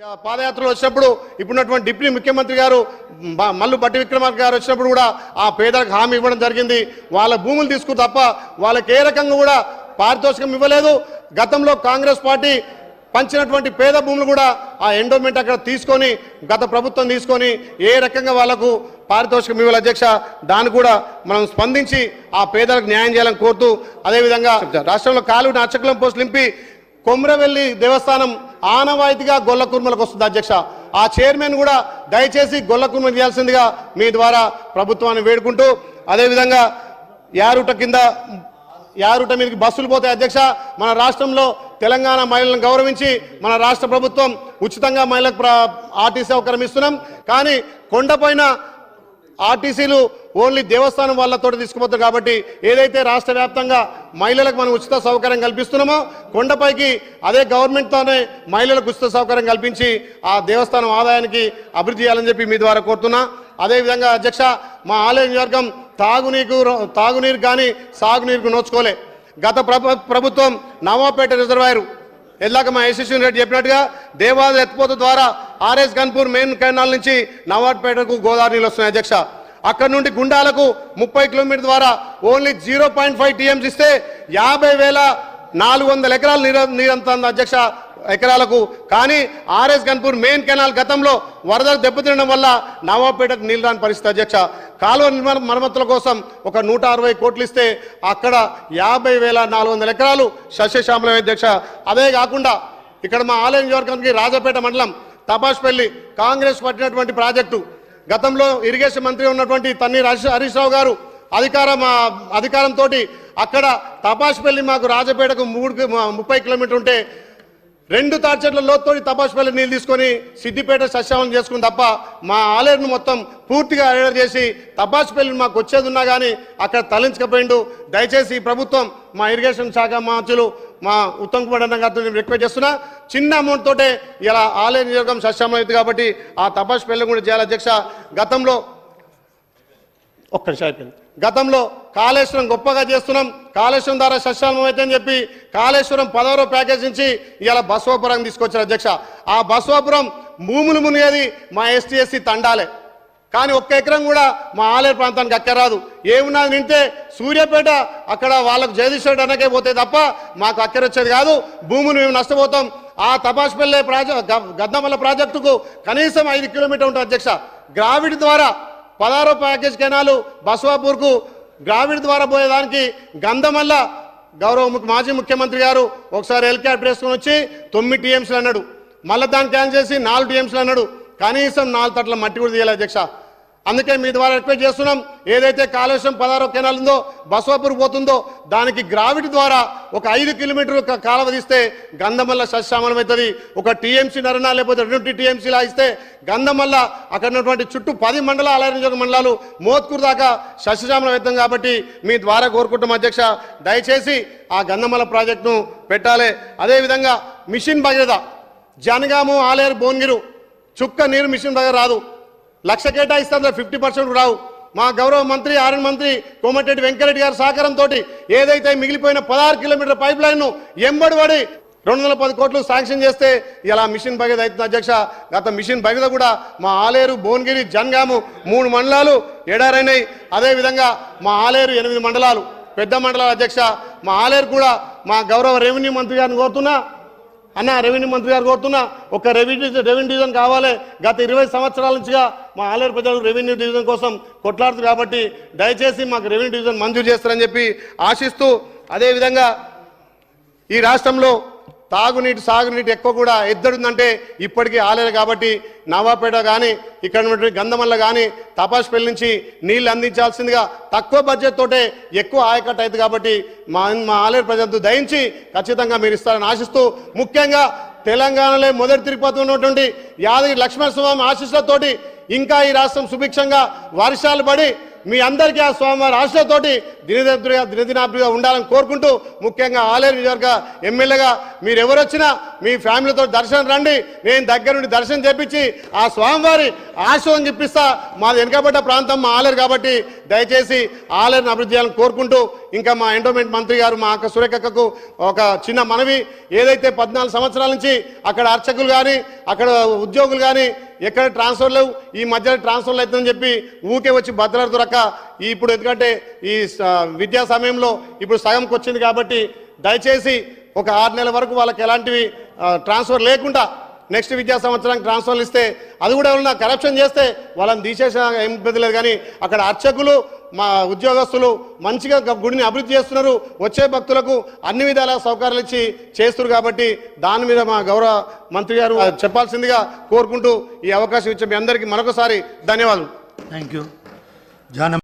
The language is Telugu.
పాదయాత్రలో వచ్చినప్పుడు ఇప్పుడున్నటువంటి డిప్యూటీ ముఖ్యమంత్రి గారు మల్లు బట్టి విక్రమార్క గారు వచ్చినప్పుడు కూడా ఆ పేదలకు హామీ ఇవ్వడం జరిగింది. వాళ్ళ భూములు తీసుకు తప్ప వాళ్ళకి ఏ రకంగా కూడా పారితోషికం ఇవ్వలేదు. గతంలో కాంగ్రెస్ పార్టీ పంచినటువంటి పేద భూములు కూడా ఆ ఎండోమెంట్ అక్కడ తీసుకొని గత ప్రభుత్వం తీసుకొని ఏ రకంగా వాళ్లకు పారితోషికం ఇవ్వాలి అధ్యక్ష, దాన్ని కూడా మనం స్పందించి ఆ పేదలకు న్యాయం చేయాలని కోరుతూ, అదేవిధంగా రాష్ట్రంలో కాలువని అర్చకులం పోస్టులు నింపి కొమ్రవెల్లి దేవస్థానం ఆనవాయితీగా గొల్లకుర్మలకు వస్తుంది అధ్యక్ష. ఆ చైర్మన్ కూడా దయచేసి గొల్లకుర్మ చేయాల్సిందిగా మీ ద్వారా ప్రభుత్వాన్ని వేడుకుంటూ, అదేవిధంగా యారుట మీదకి బస్సులు పోతాయి అధ్యక్ష. మన రాష్ట్రంలో తెలంగాణ మహిళలను గౌరవించి మన రాష్ట్ర ప్రభుత్వం ఉచితంగా మహిళలకు ఆర్టీసీ సౌకర్యం ఇస్తున్నాం. కానీ కొండపైన ఆర్టీసీలు ఓన్లీ దేవస్థానం వాళ్ళతో తీసుకుపోతారు. కాబట్టి ఏదైతే రాష్ట్ర వ్యాప్తంగా మహిళలకు మనం ఉచిత సౌకర్యం కల్పిస్తున్నామో కొండపైకి అదే గవర్నమెంట్తోనే మహిళలకు ఉచిత సౌకర్యం కల్పించి ఆ దేవస్థానం ఆదాయానికి అభివృద్ధి చేయాలని చెప్పి మీ ద్వారా కోరుతున్నా. అదేవిధంగా అధ్యక్ష, మా ఆలయ నియోజకవర్గం తాగునీరు కానీ సాగునీరుకు నోచుకోలే. గత ప్రభుత్వం నవాపేట రిజర్వాయరు ఎల్లాక మా యశస్విని రెడ్డి చెప్పినట్టుగా దేవాలయ ఎత్తిపోత ద్వారా ఆర్ఎస్ గన్పూర్ మెయిన్ కెనాల్ నుంచి నవాపేటకు గోదావరి నీళ్ళు వస్తున్నాయి అధ్యక్ష. అక్కడ నుండి గుండాలకు 30 కిలోమీటర్ ద్వారా ఓన్లీ 0.5 టీఎంసీ ఇస్తే 50,400 ఎకరాలు నీరంతుంది అధ్యక్ష ఎకరాలకు. కానీ ఆర్ఎస్ గన్పూర్ మెయిన్ కెనాల్ గతంలో వరదలు దెబ్బతినడం వల్ల నవాపేటకు నీళ్ళు రాని పరిస్థితి అధ్యక్ష. కాలువ మరమ్మతుల కోసం ఒక 160 కోట్లు ఇస్తే అక్కడ 50,400 ఎకరాలు సస్యశ్యామలం అధ్యక్ష. అదే కాకుండా ఇక్కడ మా ఆలయ నియోజకవర్గానికి రాజపేట మండలం తపాష్పల్లి కాంగ్రెస్ పట్టినటువంటి ప్రాజెక్టు గతంలో ఇరిగేషన్ మంత్రి ఉన్నటువంటి తన్నీర్ హరీష్ రావు గారు అధికారంతో అక్కడ తపాష్పల్లి మాకు రాజపేటకు 30 కిలోమీటర్ ఉంటే 2 తాడ్చెట్ల లోతుతోటి తపాష్పల్లి నీళ్ళు తీసుకొని సిద్దిపేట సస్యావనం చేసుకుని తప్ప మా ఆలయను మొత్తం పూర్తిగా అరెస్ట్ చేసి తపాష్పల్లి మాకు వచ్చేది ఉన్నా కానీ అక్కడ తరలించకపోయిండు. దయచేసి ఈ ప్రభుత్వం మా ఇరిగేషన్ శాఖ మంత్రులు మా ఉత్తమ్ కుమార్ అన్న గారితో నేను రిక్వెస్ట్ చేస్తున్నా, చిన్న అమౌంట్ తోటే ఇలా ఆలయ నియోజకం సస్యావనం అవుతుంది కాబట్టి ఆ తపాష్పల్లి కూడా చేయాలి అధ్యక్ష. గతంలో కాళేశ్వరం గొప్పగా చేస్తున్నాం, కాళేశ్వరం ద్వారా సస్యావనం అయితే అని చెప్పి కాళేశ్వరం 10వ ప్యాకేజ్ నుంచి ఇలా బసవాపురం తీసుకొచ్చారు అధ్యక్ష. ఆ బసవాపురం భూములు మునిగేది మా ఎస్టీ తండాలే. కానీ 1 ఎకరం కూడా మా ఆలయ ప్రాంతానికి అక్కరాదు. ఏమున్నది నింటే సూర్యాపేట అక్కడ వాళ్ళకు జగదీశ్వరుడు అన్నకే పోతే తప్ప మాకు అక్కరొచ్చేది కాదు. భూములు మేము నష్టపోతాం. ఆ తపాష్పల్లి గద్దమల్ల ప్రాజెక్టుకు కనీసం 5 కిలోమీటర్ ఉంటుంది అధ్యక్ష. గ్రావిడ్ ద్వారా 16వ ప్యాకేజ్ కెనాలు బసవాపూర్కు గ్రావిడ్ ద్వారా పోయేదానికి గంధమల్ల మాజీ ముఖ్యమంత్రి గారు ఒకసారి హెలికాప్టర్ వేసుకొని వచ్చి 9 టీఎంసీలు అన్నాడు. మళ్ళీ దాన్ని క్యాన్సిల్ చేసి 4 టీఎంసీలు అన్నాడు. కనీసం 4 తట్ల మట్టి కూడా తీయాలి అధ్యక్ష. అందుకే మీ ద్వారా రిక్వెస్ట్ చేస్తున్నాం, ఏదైతే కాళేశ్వరం 16వ కెనాల్ ఉందో బసవాపూర్ పోతుందో దానికి గ్రావిటీ ద్వారా ఒక 5 కిలోమీటర్లు కాలువ తీస్తే గంధమల్ల సస్యామలం అవుతుంది. ఒక టీఎంసీ నరనా లేకపోతే 2 టీఎంసీలా ఇస్తే గంధమల్ల అక్కడ ఉన్నటువంటి చుట్టూ 10 మండలాలు ఆలయ నియోజక మండలాలు మోత్కూరు దాకా సస్యశ్యామలం అవుతాం. కాబట్టి మీ ద్వారా కోరుకుంటాం అధ్యక్ష, దయచేసి ఆ గంధమల్ల ప్రాజెక్టును పెట్టాలి. అదేవిధంగా మిషన్ భగీరథ జనగాము ఆలేరు భువనగిరి చుక్క నీరు మిషన్ దగ్గర రాదు. 1,00,000 కేటాయిస్తారు, 50% రావు. మా గౌరవ మంత్రి ఆర్ఎన్ మంత్రి కోమటిరెడ్డి వెంకరెడ్డి గారి సహకారంతో ఏదైతే మిగిలిపోయిన 16 కిలోమీటర్ల పైప్ లైన్ను ఎంబడిపడి 210 కోట్లు శాంక్షన్ చేస్తే ఇలా మిషన్ భగీరథ అవుతుంది అధ్యక్ష. గత మిషన్ భగీరథ కూడా మా ఆలేరు భువనగిరి జనగాము 3 మండలాలు ఎడారైనాయి. అదేవిధంగా మా ఆలేరు 8 మండలాలు పెద్ద మండలాలు అధ్యక్ష. మా ఆలేరు కూడా మా గౌరవ రెవెన్యూ మంత్రి గారిని కోరుతున్నా, రెవెన్యూ మంత్రి గారు కోరుతున్నా ఒక రెవెన్యూ డివిజన్ కావాలి. గత 20 సంవత్సరాల నుంచిగా మా ఆలేరు ప్రజలు రెవెన్యూ డివిజన్ కోసం కొట్లాడుతుంది. కాబట్టి దయచేసి మాకు రెవెన్యూ డివిజన్ మంజూరు చేస్తారని చెప్పి ఆశిస్తూ, అదేవిధంగా ఈ రాష్ట్రంలో తాగునీటి సాగునీటి ఎక్కువ కూడా ఎద్దడుందంటే ఇప్పటికీ ఆలేరు. కాబట్టి నవాపేట కానీ ఇక్కడ ఉన్నటువంటి గంధమల్ల కానీ తపాష్పల్లి నుంచి నీళ్ళు అందించాల్సిందిగా తక్కువ బడ్జెట్ తోటే ఎక్కువ ఆయకట్టు అవుతుంది. కాబట్టి మా ఆలేరు ప్రజలతో దయించి ఖచ్చితంగా మీరు ఇస్తారని ఆశిస్తూ, ముఖ్యంగా తెలంగాణలో మొదటి తిరుపతి ఉన్నటువంటి యాదగిరి లక్ష్మణస్వామి ఆశీస్సులతోటి ఇంకా ఈ రాష్ట్రం సుభిక్షంగా వర్షాలు పడి మీ అందరికీ ఆ స్వామివారి ఆశతోటి దినదినాభిగా ఉండాలని కోరుకుంటూ ముఖ్యంగా ఆలేరు నియోజకవర్గ ఎమ్మెల్యేగా మీరు ఎవరు వచ్చినా మీ ఫ్యామిలీతో దర్శనం రండి, నేను దగ్గర నుండి దర్శనం చేపించి ఆ స్వామివారి ఆశీర్వాదం చెప్పిస్తా. మాది వెనుకబడ్డ ప్రాంతం మా ఆలేరు కాబట్టి దయచేసి ఆలేరుని అభివృద్ధి చేయాలని కోరుకుంటూ ఇంకా మా ఎండోమెంట్ మంత్రి గారు మా అక్క సురేఖకు ఒక చిన్న మనవి, ఏదైతే 14 సంవత్సరాల నుంచి అక్కడ అర్చకులు కానీ అక్కడ ఉద్యోగులు కానీ ఎక్కడ ట్రాన్స్ఫర్లు ఈ మధ్యలో ట్రాన్స్ఫర్లు అవుతుందని చెప్పి ఊకే వచ్చి భద్రత దొరక ఇప్పుడు ఎందుకంటే ఈ విద్యా సమయంలో ఇప్పుడు సగంకి వచ్చింది కాబట్టి దయచేసి ఒక 6 నెలల వరకు వాళ్ళకి ఎలాంటివి ట్రాన్స్ఫర్ లేకుండా నెక్స్ట్ విద్యా సంవత్సరానికి ట్రాన్స్ఫర్లు ఇస్తే అది కూడా ఏమన్నా కరప్షన్ చేస్తే వాళ్ళని తీసేసిన ఏం ఇబ్బంది లేదు. కానీ అక్కడ అర్చకులు మా ఉద్యోగస్తులు మంచిగా గుడిని అభివృద్ధి చేస్తున్నారు, వచ్చే భక్తులకు అన్ని విధాల సౌకర్యాలు ఇచ్చి చేస్తున్నారు కాబట్టి దాని మీద మా గౌరవ మంత్రి గారు చెప్పాల్సిందిగా కోరుకుంటూ ఈ అవకాశం ఇచ్చే మీ అందరికీ మరొకసారి ధన్యవాదాలు. Thank you.